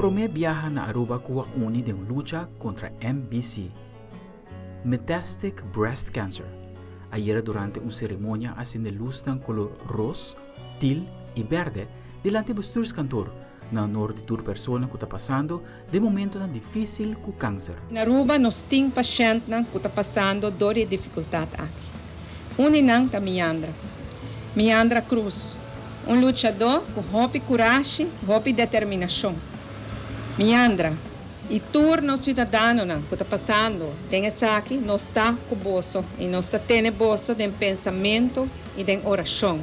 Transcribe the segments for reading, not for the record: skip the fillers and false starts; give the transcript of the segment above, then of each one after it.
Promé viaja na Aruba kuwa uni de lucha contra MBC, Metastatic Breast Cancer. Ayer durante una ceremonia haciendo luz ng color ros, til y verde delante bestuurskantoor na honor de tur persona que está pasando de momento na difícil com câncer. Na Aruba nos ting pasyente que está passando dor e dificuldade aqui. Uninang ta Miandra Cruz, lutador com hopi coragem, hopi determinação. Miandra, e turno cidadano que está passando, tem essa aqui, nós está com bolso e nós está tendo bolso de pensamento e de oração.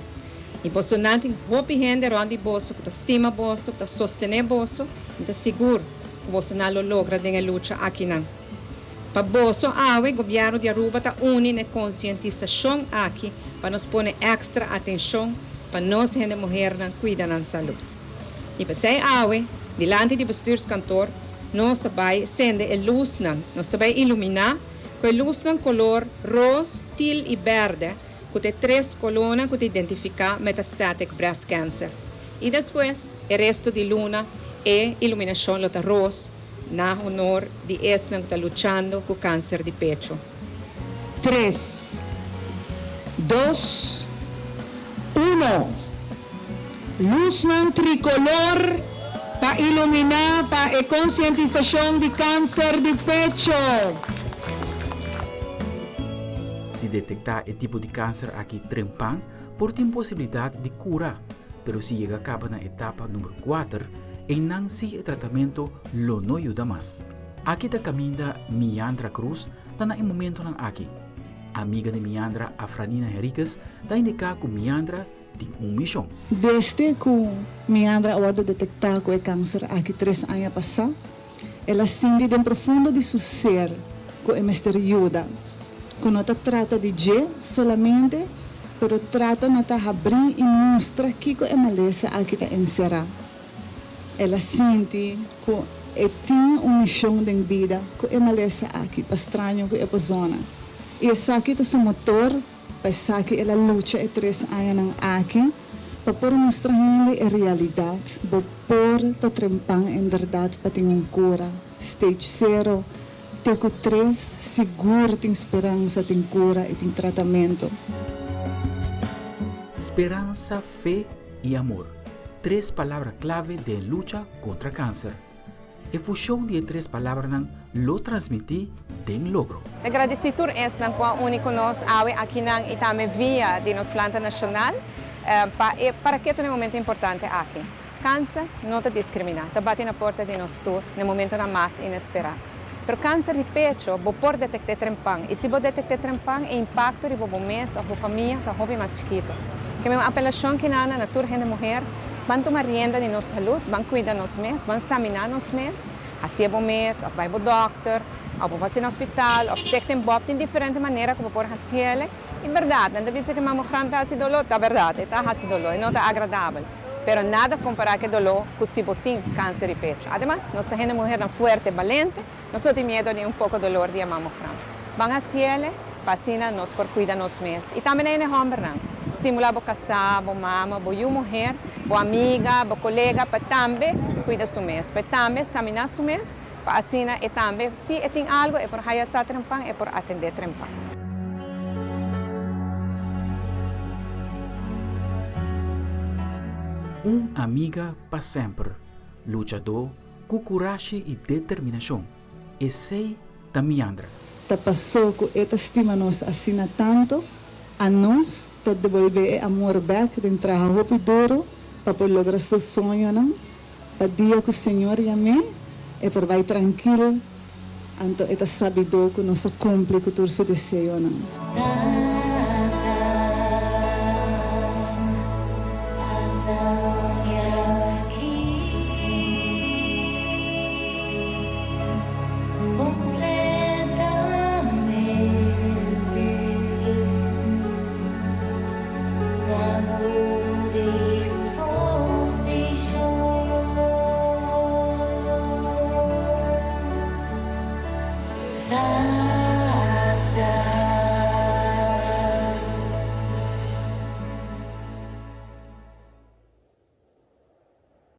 E você não tem hopi gente onde bolso, que estima bolso, que sostener bolso, e está seguro que você não logra de luta aqui não. Para bolso, o governo de Aruba está unindo a conscientização aqui para nos pôr extra atenção para nós gente mulher não cuidar da saúde. E para ser delante do bestuurskantoor, nós também acender a luz, nós também iluminar com a luz de color rosa, til e verde, que tem 3 colunas que identifica metastatic breast cancer. E depois, o resto de luna é iluminação de rosa, na honor de esse que está lutando com o câncer de pecho. 3, 2, 1. Luz ng tricolor para iluminar para a conscientização de câncer de pecho. Se detectar o tipo de câncer aqui trempan, por tem possibilidade de cura, pero se chega acaba na etapa número 4, e não se o tratamento lo não ajuda mais. Aqui está caminha Miandra Cruz, está na momento não aqui. Amiga de Miandra, Afranina Henriquez, está indicando que Miandra tem missão. Desde que Miandra award detectar que o câncer aqui 3 anos passado, ela sente de profundo de seu ser que é mestre ajuda. Que não trata de je solamente, pero trata de abrir e mostrar que é maleza aqui está encerrada. Ela sente que tem uma missão de vida, que é maleza aqui, para estranho que é para zona. E essa aqui é o motor, para que ela luta 3 anos aqui, para mostrar a realidade, para pôr trempar em verdade para ter uma cura. Stage 0, Teco 3, seguro tem esperança, tem cura e tem tratamento. Esperança, fé e amor. 3 palavras clave de luta contra câncer. E função de 3 palavras não lo transmitir tem logro. Agradecido é que único nós aqui na Itame via de nos planta nacional para que é um momento importante aqui. Câncer não está discriminado, está batendo na porta de nós todos no momento mais inesperado. Pero câncer de pecho, você pode detectar trempang. E se você detectar trempang, o impacto de você mês ou sua família está muito mais chiquito. Que é uma apelação que na natura de mulher, vão tomar rienda de nossa saúde, vão cuidar nos mês, vão examinar nos mês, assim é bom mês, ou vai ao doctor, ou vai fazer no hospital, ou se tem bob, tem diferente maneira como pode fazer. E verdade, não deve ser que mamograma está assim dolor, está verdade, está assim dolor, e não está agradável. Pero nada comparar que dolor com se botin câncer de pecho. Además, nós temos uma mulher forte, valente, nós não temos medo de pouco dolor de mamograma. Vão a cielo, vacina nós por cuidar nos mês. E também é no homem, estimular a casar, a mama, a mulher, a amiga, a colega, para também cuidar do mês, para também examinar o mês, para assim e também, se tem algo, é por raiar trempang, é por atender trempang. Amiga para sempre, lutador com coragem e determinação. E sei da Miandra. Ta passou que esta estima nos assina tanto, a nós, ta devolver amor back dentro da roupa duro, para lograr seu sonho, não? Para dia que o Senhor e a mim, e para vai tranquilo, então esta sabidor que nós cumpre com todo o seu desejo, não?